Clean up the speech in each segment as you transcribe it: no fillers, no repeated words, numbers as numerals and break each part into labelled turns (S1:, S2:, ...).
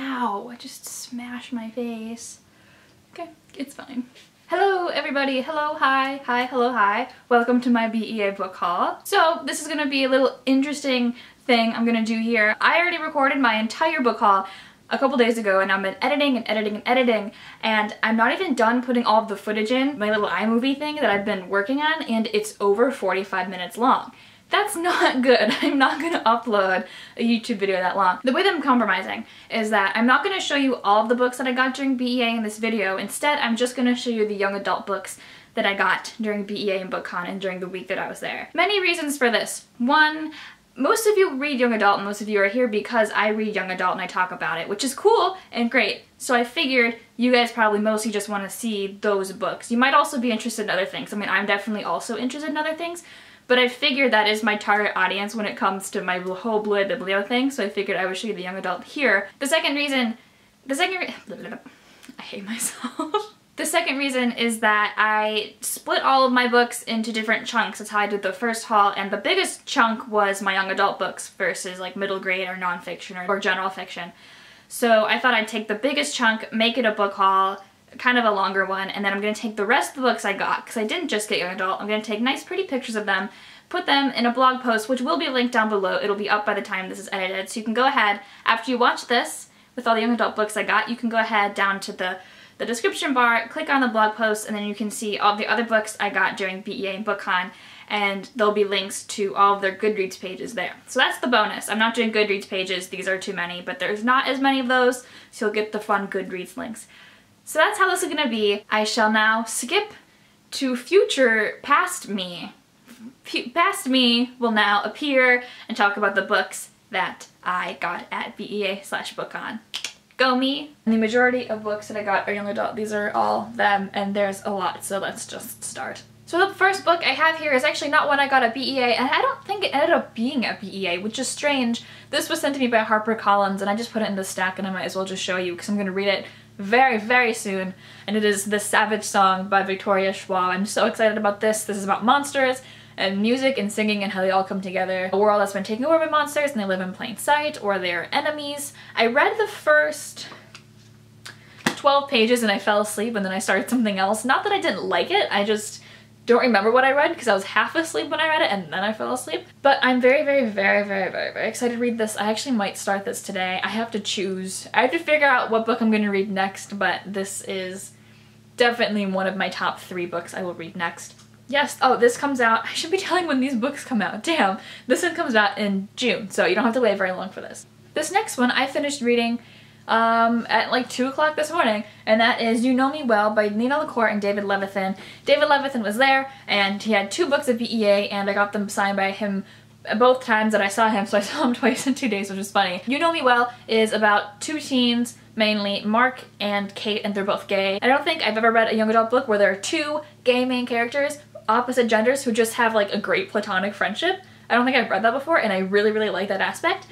S1: Ow, I just smashed my face. Okay, it's fine. Hello everybody, hello, hi, hi, hello, hi. Welcome to my BEA book haul. So this is gonna be a little interesting thing I'm gonna do here. I already recorded my entire book haul a couple days ago and I've been editing and editing and editing, and I'm not even done putting all of the footage in, my little iMovie thing that I've been working on, and it's over 45 minutes long. That's not good. I'm not going to upload a YouTube video that long. The way that I'm compromising is that I'm not going to show you all of the books that I got during BEA in this video. Instead, I'm just going to show you the young adult books that I got during BEA and BookCon and during the week that I was there. Many reasons for this. One, most of you read young adult and most of you are here because I read young adult and I talk about it, which is cool and great. So I figured you guys probably mostly just want to see those books. You might also be interested in other things. I mean, I'm definitely also interested in other things. But I figured that is my target audience when it comes to my whole Bleu Biblio thing, so I figured I would show you the young adult here. I hate myself. The second reason is that I split all of my books into different chunks. That's how I did the first haul, and the biggest chunk was my young adult books versus like middle grade or nonfiction or general fiction. So I thought I'd take the biggest chunk, make it a book haul, kind of a longer one, and then I'm going to take the rest of the books I got, because I didn't just get young adult. I'm going to take nice pretty pictures of them, put them in a blog post, which will be linked down below. It'll be up by the time this is edited, so you can go ahead, after you watch this, with all the young adult books I got, you can go ahead down to the description bar, click on the blog post, and then you can see all the other books I got during BEA and BookCon, and there'll be links to all of their Goodreads pages there. So that's the bonus. I'm not doing Goodreads pages, these are too many, but there's not as many of those, so you'll get the fun Goodreads links. So that's how this is gonna be. I shall now skip to past me. Past me will now appear and talk about the books that I got at BEA/BookCon. Go me! And the majority of books that I got are young adult. These are all them, and there's a lot, so let's just start. So the first book I have here is actually not one I got at BEA, and I don't think it ended up being at BEA, which is strange. This was sent to me by HarperCollins, and I just put it in the stack, and I might as well just show you, because I'm gonna read it very, very soon, and it is The Savage Song by Victoria Schwab. I'm so excited about this. This is about monsters and music and singing and how they all come together. A world that's been taken over by monsters and they live in plain sight, or they're enemies. I read the first 12 pages and I fell asleep, and then I started something else. Not that I didn't like it, I just don't remember what I read because I was half asleep when I read it and then I fell asleep. But I'm very, very, very, very, very, very excited to read this. I actually might start this today. I have to choose. I have to figure out what book I'm going to read next, but this is definitely one of my top 3 books I will read next. Yes, oh, this comes out, I should be telling when these books come out. Damn, this one comes out in June, so you don't have to wait very long for this. This next one I finished reading at like 2 o'clock this morning, and that is You Know Me Well by Nina LaCour and David Levithan. David Levithan was there, and he had 2 books at BEA, and I got them signed by him both times that I saw him, so I saw him twice in 2 days, which is funny. You Know Me Well is about 2 teens, mainly Mark and Kate, and they're both gay. I don't think I've ever read a young adult book where there are 2 gay main characters, opposite genders, who just have like a great platonic friendship. I don't think I've read that before, and I really, really like that aspect.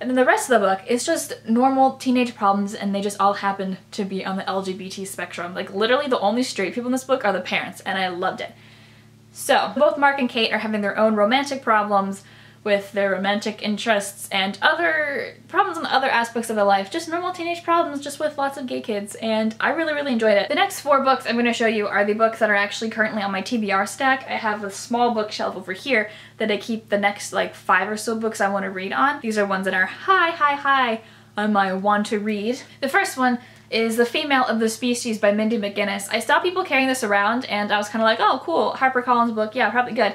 S1: And then the rest of the book is just normal teenage problems, and they just all happen to be on the LGBT spectrum. Like, literally the only straight people in this book are the parents, and I loved it. So, both Mark and Kate are having their own romantic problems with their romantic interests and other problems in other aspects of their life. Just normal teenage problems, just with lots of gay kids, and I really, really enjoyed it. The next 4 books I'm going to show you are the books that are actually currently on my TBR stack. I have a small bookshelf over here that I keep the next like 5 or so books I want to read on. These are ones that are high on my want to read. The first one is The Female of the Species by Mindy McGinnis. I saw people carrying this around and I was kind of like, oh cool, HarperCollins book, yeah, probably good.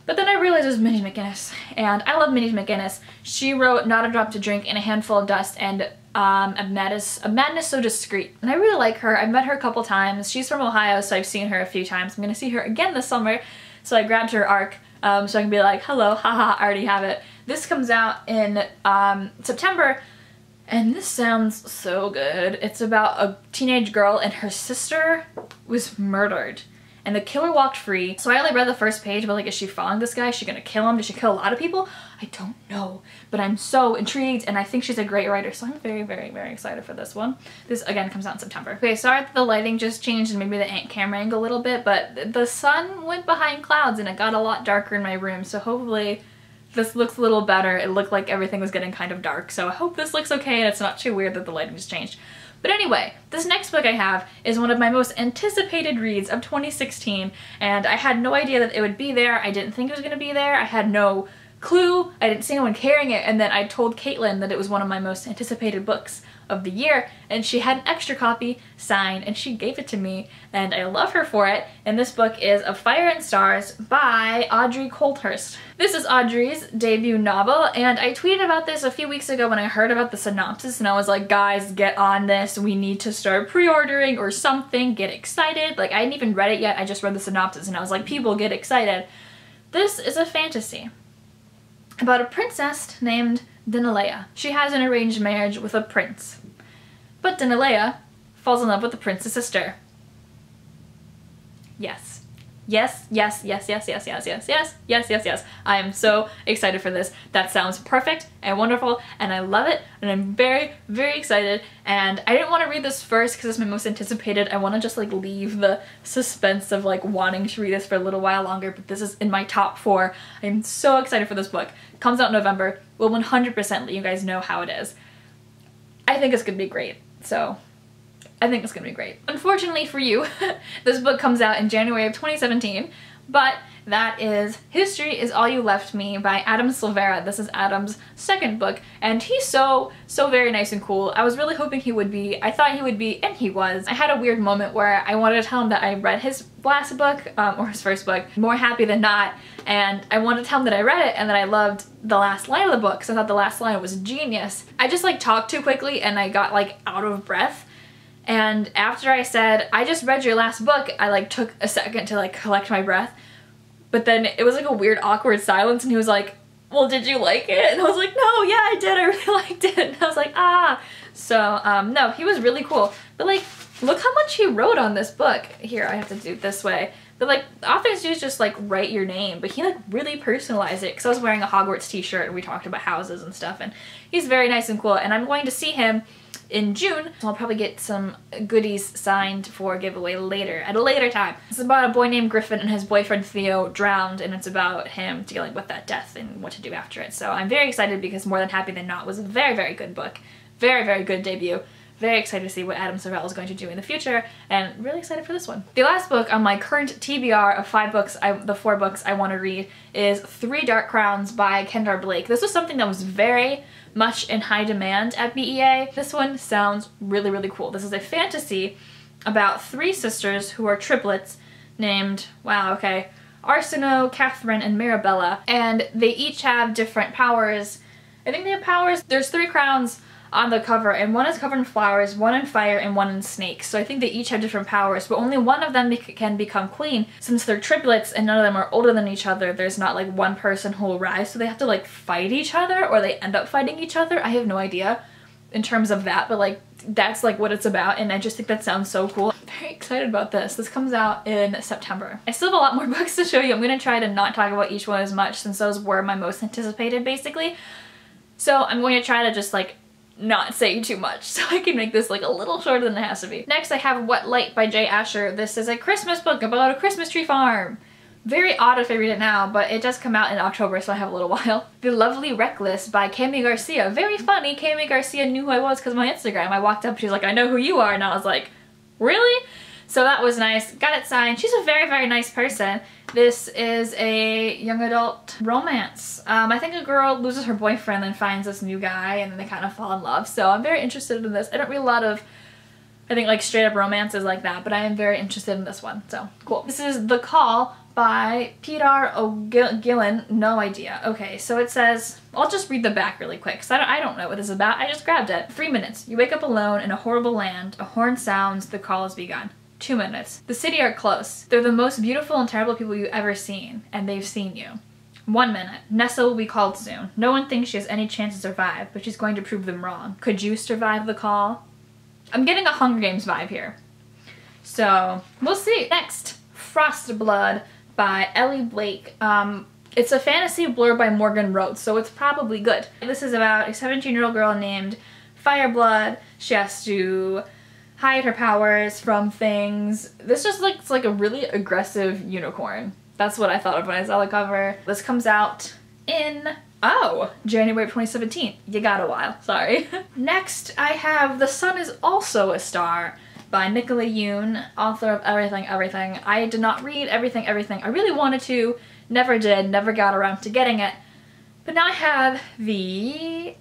S1: But then I realized it was Mindy McGinnis, and I love Mindy McGinnis. She wrote Not a Drop to Drink and A Handful of Dust and A Madness So Discreet. And I really like her. I've met her a couple times. She's from Ohio, so I've seen her a few times. I'm gonna see her again this summer, so I grabbed her ARC so I can be like, hello, haha, I already have it. This comes out in September, and this sounds so good. It's about a teenage girl and her sister was murdered, and the killer walked free. So I only read the first page, but like, is she following this guy? Is she gonna kill him? Did she kill a lot of people? I don't know, but I'm so intrigued, and I think she's a great writer, so I'm very, very, very excited for this one. This, again, comes out in September. Okay, sorry that the lighting just changed and maybe the camera angle a little bit, but the sun went behind clouds and it got a lot darker in my room, so hopefully This looks a little better. It looked like everything was getting kind of dark, so I hope this looks okay and it's not too weird that the lighting just changed. But anyway, this next book I have is one of my most anticipated reads of 2016, and I had no idea that it would be there. I didn't think it was going to be there. I had no clue. I didn't see anyone carrying it, and then I told Caitlin that it was one of my most anticipated books of the year, and she had an extra copy signed and she gave it to me, and I love her for it. And this book is Of Fire and Stars by Audrey Coulthurst. This is Audrey's debut novel, and I tweeted about this a few weeks ago when I heard about the synopsis, and I was like, guys, get on this. We need to start pre-ordering or something. Get excited. Like, I hadn't even read it yet. I just read the synopsis and I was like, people get excited. This is a fantasy about a princess named Dinalea. She has an arranged marriage with a prince, but Dinalea falls in love with the prince's sister. Yes. Yes, yes, yes, yes, yes, yes, yes, yes, yes, yes, yes. I am so excited for this. That sounds perfect and wonderful, and I love it, and I'm very, very excited. And I didn't want to read this first because it's my most anticipated. I want to just like leave the suspense of like wanting to read this for a little while longer, but this is in my top 4. I'm so excited for this book. It comes out in November. We'll 100% let you guys know how it is. I think it's gonna be great, so I think it's gonna be great. Unfortunately for you, this book comes out in January of 2017, but that is History Is All You Left Me by Adam Silvera. This is Adam's second book, and he's so very nice and cool. I was really hoping he would be. I thought he would be, and he was. I had a weird moment where I wanted to tell him that I read his last book, or his first book, More Happy Than Not, and I wanted to tell him that I read it and that I loved the last line of the book, so I thought the last line was genius. I just like talked too quickly and I got like out of breath. And after I said, I just read your last book, I like took a second to like collect my breath. But then it was like a weird awkward silence, and he was like, well, did you like it? And I was like, no, yeah, I did, I really liked it. And I was like, ah. So, no, he was really cool. But like, look how much he wrote on this book. Here, I have to do it this way. But like, authors do just like write your name, but he like really personalized it, because I was wearing a Hogwarts t-shirt and we talked about houses and stuff, and he's very nice and cool. And I'm going to see him in June, so I'll probably get some goodies signed for giveaway later, at a later time. It's about a boy named Griffin and his boyfriend Theo drowned, and it's about him dealing with that death and what to do after it. So I'm very excited because More Than Happy Than Not was a very good book. Very good debut. Very excited to see what Adam Silvera is going to do in the future, and really excited for this one. The last book on my current TBR of 5 books, the 4 books I want to read, is 3 Dark Crowns by Kendar Blake. This was something that was very much in high demand at BEA. This one sounds really cool. This is a fantasy about 3 sisters who are triplets named, wow, okay, Arsinoe, Catherine, and Mirabella, and they each have different powers. I think they have powers. There's 3 crowns on the cover, and one is covered in flowers, one in fire, and one in snakes. So I think they each have different powers, but only one of them can become queen. Since they're triplets and none of them are older than each other, there's not like one person who will rise, so they have to like fight each other, or they end up fighting each other. I have no idea in terms of that, but like that's like what it's about, and I just think that sounds so cool. I'm very excited about this. This comes out in September. I still have a lot more books to show you. I'm gonna try to not talk about each one as much, since those were my most anticipated basically. So I'm going to try to just like not say too much so I can make this like a little shorter than it has to be. Next I have What Light by Jay Asher. This is a Christmas book about a Christmas tree farm. Very odd if I read it now, but it does come out in October, so I have a little while. The Lovely Reckless by Cami Garcia. Very funny. Cami Garcia knew who I was because of my Instagram. I walked up, she was like, I know who you are, and I was like, really? So that was nice. Got it signed. She's a very nice person. This is a young adult romance. I think a girl loses her boyfriend and finds this new guy, and then they kind of fall in love. So I'm very interested in this. I don't read a lot of, I think, like straight up romances like that, but I am very interested in this one. So cool. This is The Call by Peter O'Gillen. No idea. Okay, so it says, I'll just read the back really quick because I don't know what this is about. I just grabbed it. 3 minutes. You wake up alone in a horrible land. A horn sounds. The call has begun. 2 minutes. The city are close. They're the most beautiful and terrible people you've ever seen, and they've seen you. 1 minute. Nessa will be called soon. No one thinks she has any chance to survive, but she's going to prove them wrong. Could you survive the call? I'm getting a Hunger Games vibe here. So, we'll see. Next, Frostblood by Ellie Blake. It's a fantasy blurb by Morgan Rhodes, so it's probably good. This is about a 17-year-old girl named Fireblood. She has to hide her powers from things. This just looks like a really aggressive unicorn. That's what I thought of when I saw the cover. This comes out in, oh, January 2017. You got a while, sorry. Next, I have The Sun is Also a Star by Nicola Yoon, author of Everything Everything. I did not read Everything Everything. I really wanted to, never did, never got around to getting it. But now I have the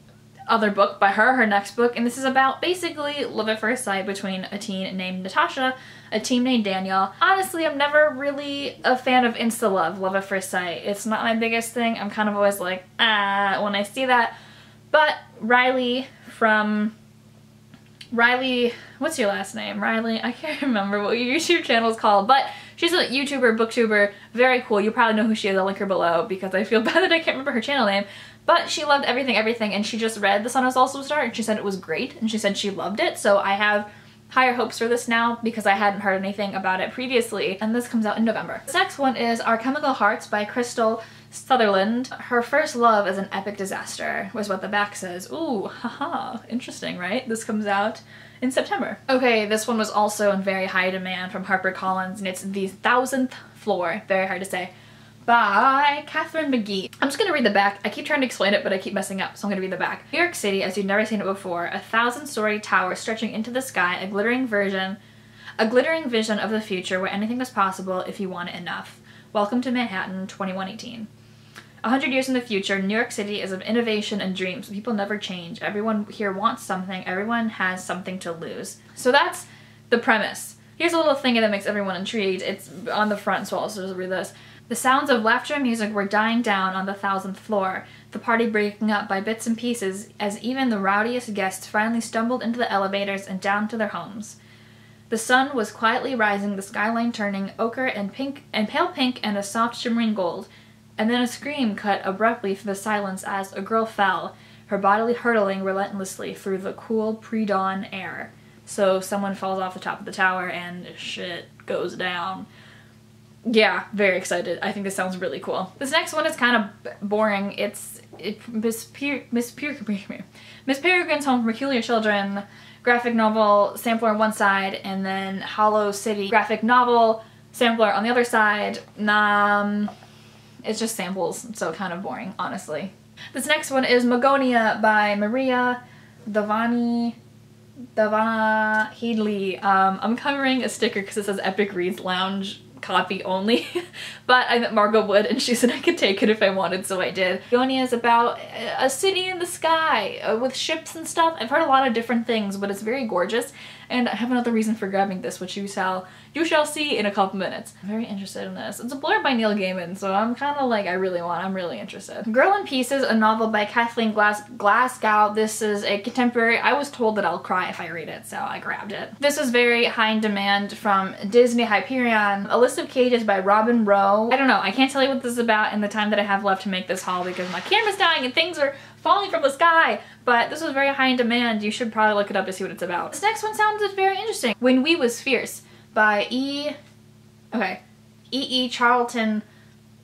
S1: other book by her next book, and this is about basically love at first sight between a teen named Natasha, a teen named Daniel. Honestly, I'm never really a fan of love at first sight. It's not my biggest thing. I'm kind of always like, ah, when I see that. But Riley, what's your last name? Riley, I can't remember what your YouTube channel is called, but she's a YouTuber, booktuber, very cool. You probably know who she is. I'll link her below because I feel bad that I can't remember her channel name. But she loved Everything Everything, and she just read The Sun is Also a Star, and she said it was great, and she said she loved it, so I have higher hopes for this now because I hadn't heard anything about it previously, and this comes out in November. This next one is Our Chemical Hearts by Crystal Sutherland. Her first love is an epic disaster, was what the back says. Ooh, haha, interesting, right? This comes out in September. Okay, this one was also in very high demand from HarperCollins, and it's The 1,000th Floor, very hard to say, by Catherine McGee. I'm just gonna read the back. I keep trying to explain it, but I keep messing up, so I'm gonna read the back. New York City, as you've never seen it before, a 1,000-story tower stretching into the sky, a glittering vision of the future where anything is possible if you want it enough. Welcome to Manhattan, 2118. 100 years in the future, New York City is of innovation and dreams. People never change. Everyone here wants something. Everyone has something to lose. So that's the premise. Here's a little thing that makes everyone intrigued. It's on the front, so I'll also just read this. The sounds of laughter and music were dying down on the 1,000th floor, the party breaking up by bits and pieces as even the rowdiest guests finally stumbled into the elevators and down to their homes. The sun was quietly rising, the skyline turning ochre and pale pink and a soft shimmering gold, and then a scream cut abruptly through the silence as a girl fell, her body hurtling relentlessly through the cool pre-dawn air. So someone falls off the top of the tower and shit goes down. Yeah, very excited. I think this sounds really cool. This next one is kind of boring. It's Miss Peregrine's Home for Peculiar Children, graphic novel sampler on one side, and then Hollow City graphic novel sampler on the other side. It's just samples, so kind of boring, honestly. This next one is Magonia by Maria Davana Headley. I'm covering a sticker because it says Epic Reads Lounge copy only, but I met Margot Wood and she said I could take it if I wanted, so I did. Magonia is about a city in the sky with ships and stuff. I've heard a lot of different things, but it's very gorgeous, and I have another reason for grabbing this, which you shall see in a couple minutes. I'm very interested in this. It's a blurb by Neil Gaiman, so I'm kind of like, I'm really interested. Girl in Pieces, a novel by Kathleen Glasgow. This is a contemporary. I was told that I'll cry if I read it, so I grabbed it. This is very high in demand from Disney Hyperion. A List of Cages by Robin Rowe. I don't know, I can't tell you what this is about in the time that I have left to make this haul because my camera's dying and things are falling from the sky, but this was very high in demand. You should probably look it up to see what it's about. This next one sounded very interesting. When We Was Fierce by E.E. Charlton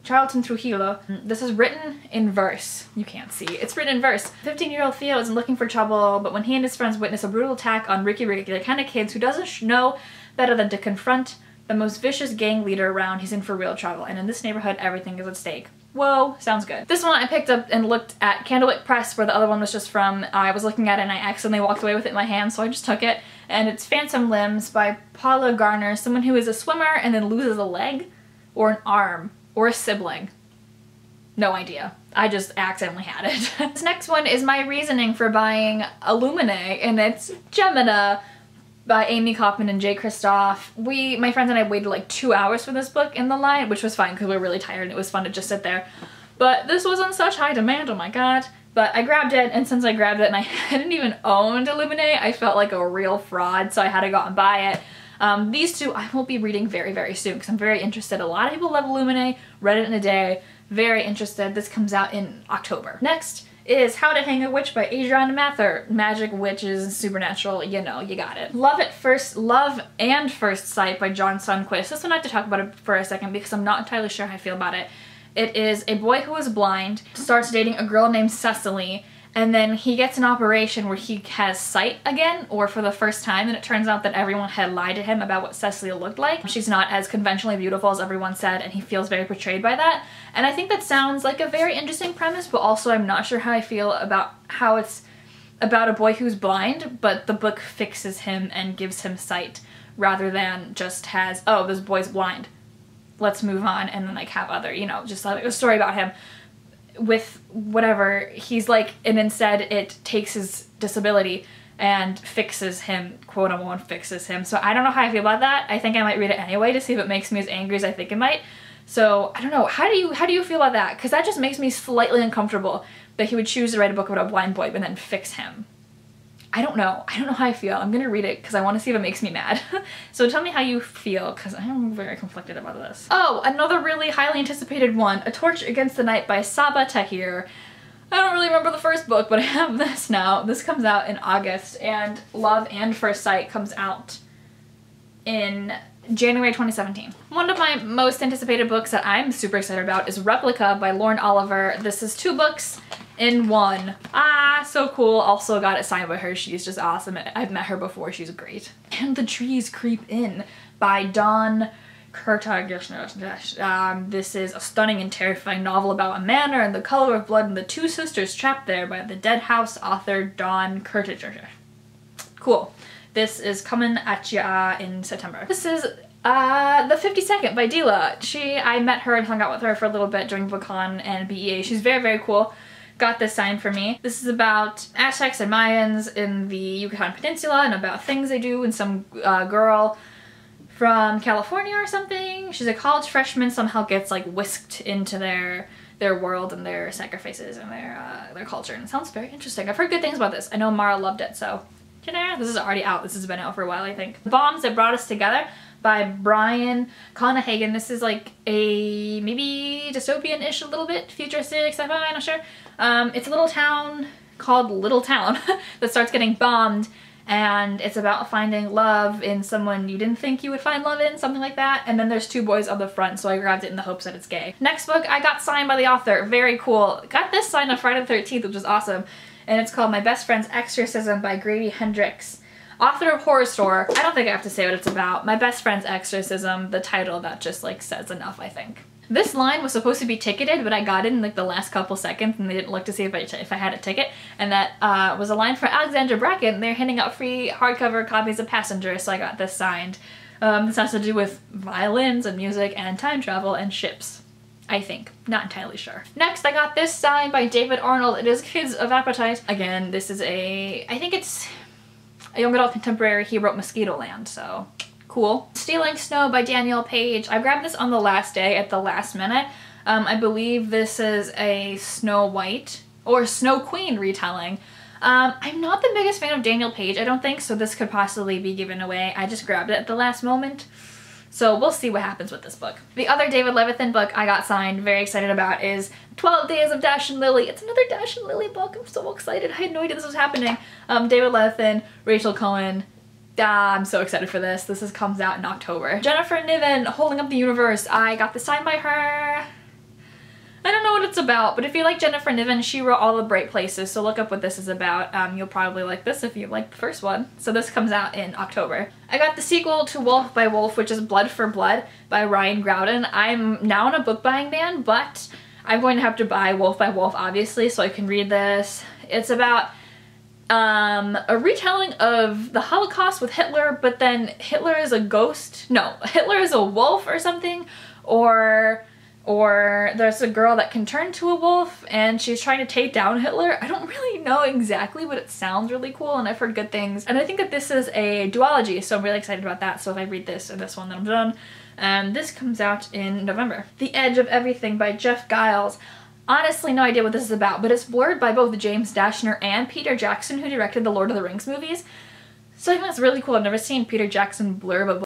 S1: Trujillo. This is written in verse. You can't see. It's written in verse. 15-year-old Theo isn't looking for trouble, but when he and his friends witness a brutal attack on Ricky, the kind of kids who doesn't know better than to confront the most vicious gang leader around, he's in for real trouble. And in this neighborhood, everything is at stake. Whoa, sounds good. This one I picked up and looked at Candlewick Press, where the other one was just from. I was looking at it and I accidentally walked away with it in my hand, so I just took it. And it's Phantom Limbs by Paula Garner, someone who is a swimmer and then loses a leg or an arm or a sibling. No idea. I just accidentally had it. This next one is my reasoning for buying Illumine, and it's Gemina by Amy Kaufman and Jay Kristoff. My friends and I waited like 2 hours for this book in the line, which was fine because we were really tired and it was fun to just sit there. But this was in such high demand, oh my god. But I grabbed it, and since I grabbed it and I hadn't even owned Illumine, I felt like a real fraud, so I had to go out and buy it. These two I will be reading very, very soon because I'm very interested. A lot of people love Illumine, read it in a day, very interested. This comes out in October. Next is How to Hang a Witch by Adriana Mather. Magic, witches, supernatural, you know, you got it. Love and First Sight by John Sundquist. This one I have to talk about it for a second because I'm not entirely sure how I feel about it. It is a boy who is blind, starts dating a girl named Cecily, And then he gets an operation where he has sight again, or for the first time, and it turns out that everyone had lied to him about what Cecilia looked like. She's not as conventionally beautiful as everyone said, and he feels very betrayed by that. And I think that sounds like a very interesting premise, but also I'm not sure how I feel about how it's about a boy who's blind, but the book fixes him and gives him sight, rather than just has, oh, this boy's blind, let's move on, and then like have other, you know, just like a story about him with whatever he's like, and instead it takes his disability and fixes him, quote unquote fixes him. So I don't know how I feel about that. I think I might read it anyway to see if it makes me as angry as I think it might. So I don't know, how do you feel about that? Because that just makes me slightly uncomfortable that he would choose to write a book about a blind boy but then fix him. I don't know how I feel. I'm gonna read it because I want to see if it makes me mad. So tell me how you feel, because I'm very conflicted about this. Oh, another really highly anticipated one, A Torch Against the Night by Saba Tahir. I don't really remember the first book, but I have this now. This comes out in August, and Love and First Sight comes out in January 2017. One of my most anticipated books that I'm super excited about is Replica by Lauren Oliver. This is 2 books in one. Ah, so cool. Also got it signed by her. She's just awesome. I've met her before. She's great. And The Trees Creep In by Dawn Kurtag. This is a stunning and terrifying novel about a manor and the color of blood and the 2 sisters trapped there by the Dead House author Dawn Kurtag. Cool. This is coming at ya in September. This is The 52nd by Dila. I met her and hung out with her for a little bit during BookCon and BEA. She's very, very cool. Got this signed for me. This is about Aztecs and Mayans in the Yucatan Peninsula and about things they do, and some girl from California or something. She's a college freshman, somehow gets like whisked into their world and their sacrifices and their culture, and it sounds very interesting. I've heard good things about this. I know Mara loved it, so this is already out. This has been out for a while, I think. Bombs That Brought Us Together by Brian Conahagen. This is like a maybe dystopian-ish a little bit, futuristic, sci-fi, I'm not sure. It's a little town called Little Town that starts getting bombed, and it's about finding love in someone you didn't think you would find love in, something like that. And then there's 2 boys on the front, so I grabbed it in the hopes that it's gay. Next book I got signed by the author. Very cool. Got this signed on Friday the 13th, which is awesome. And it's called My Best Friend's Exorcism by Grady Hendrix. Author of Horror Store. I don't think I have to say what it's about. My Best Friend's Exorcism, the title, that just like says enough, I think. This line was supposed to be ticketed, but I got it in like the last couple seconds and they didn't look to see if I had a ticket. And that was a line for Alexandra Bracken. They're handing out free hardcover copies of Passenger, so I got this signed. This has to do with violins and music and time travel and ships, I think. Not entirely sure. Next, I got this signed by David Arnold. It is Kids of Appetite. Again, this is I think it's a young adult contemporary. He wrote Mosquitoland, so cool. Stealing Snow by Danielle Page. I grabbed this on the last day at the last minute. I believe this is a Snow White or Snow Queen retelling. I'm not the biggest fan of Danielle Page, I don't think, so this could possibly be given away. I just grabbed it at the last moment. So we'll see what happens with this book. The other David Levithan book I got signed, very excited about, is 12 Days of Dash and Lily. It's another Dash and Lily book. I'm so excited. I had no idea this was happening. David Levithan, Rachel Cohen. I'm so excited for this. This comes out in October. Jennifer Niven, Holding Up the Universe. I got this signed by her. I don't know what it's about, but if you like Jennifer Niven, she wrote All the Bright Places, so look up what this is about. You'll probably like this if you like the first one. So this comes out in October. I got the sequel to Wolf by Wolf, which is Blood for Blood by Ryan Groudon. I'm now in a book buying ban, but I'm going to have to buy Wolf by Wolf, obviously, so I can read this. It's about a retelling of the Holocaust with Hitler, but then Hitler is a ghost. No, Hitler is a wolf or something, or there's a girl that can turn to a wolf and she's trying to take down Hitler. I don't really know exactly, but it sounds really cool and I've heard good things. And I think that this is a duology, so I'm really excited about that. So if I read this and this one, then I'm done. And this comes out in November. The Edge of Everything by Jeff Giles. Honestly, no idea what this is about, but it's blurred by both James Dashner and Peter Jackson, who directed the Lord of the Rings movies. So I think that's really cool. I've never seen Peter Jackson blurb a book